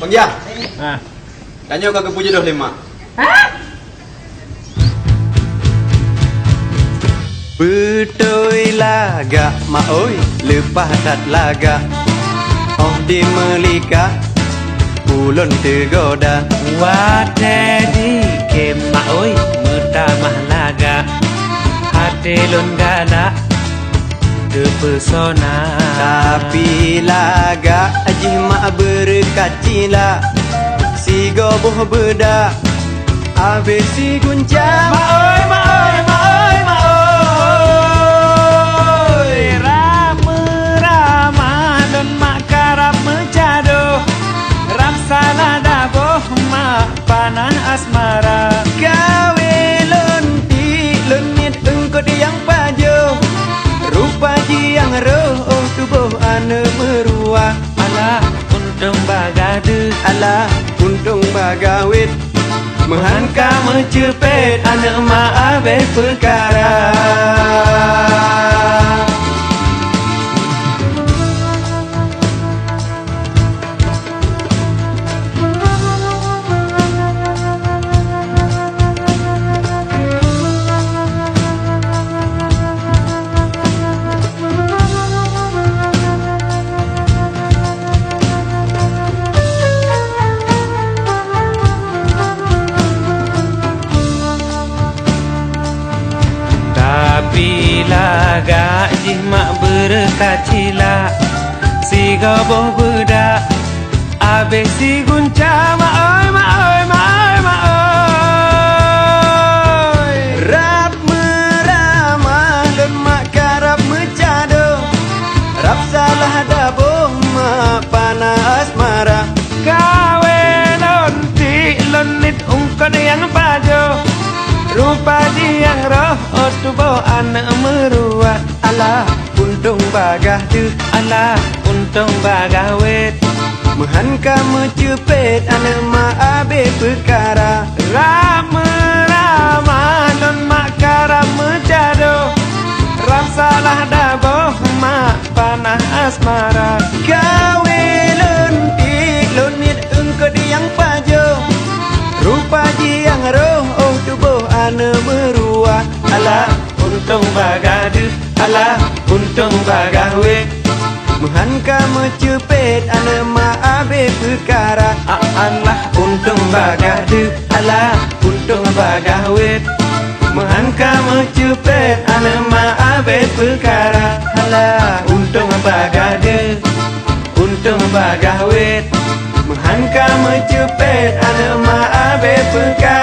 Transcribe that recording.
Pengya. Ah. Kanyo kagak puji dah lima. Betoi laga maoi lepas tat laga. Oh di melika ulun tergoda. Wate di kema oi mutamah laga. Hati lun gala terpesona. Tapi laga ajih mak berkacila. Si goboh beda habis si guncang. Maoi maoi maoi maoi. Rama rama lun mak karap mecado. Ram salah daboh mak panah asmara. Gawe lonti lenit engkau yang pajo. Rupa jiang roh oh tubuh ane meruah. Alah untung bagade. Alah untung bagawit. Menghanka mencepet anak mak abis perkara. Tapi laga jimak berkacila. Si goboh bedak abis si gunca. Maoi maoi maoi maoi. Rap meramah dan mak karap mecado. Rap salah daboh mak panah asmara. Kawe lonti lonit ungkon yang pajo. Rupa diang roh oh tubuh anak meruat. Alah untung bagah tu. Alah untung bagawet. Menghanka mencepet anak mak abis perkara. Rama rama non mak karap mecado. Ram salah daboh mak panah asmara. Gawe lentik lonit engkau yang pajo. Rupa jiang roh oh tubuh ane meruah. Alah untung bagade. Alah untung bagawet. Menghanka mencepet ane mak abis perkara. Alah untung bagade. Alah untung bagawet. Menghanka mencepet ane mak abis perkara. Alah untung bagade. Untung bagawet. Menghanka mencepet ane mak abis perkara.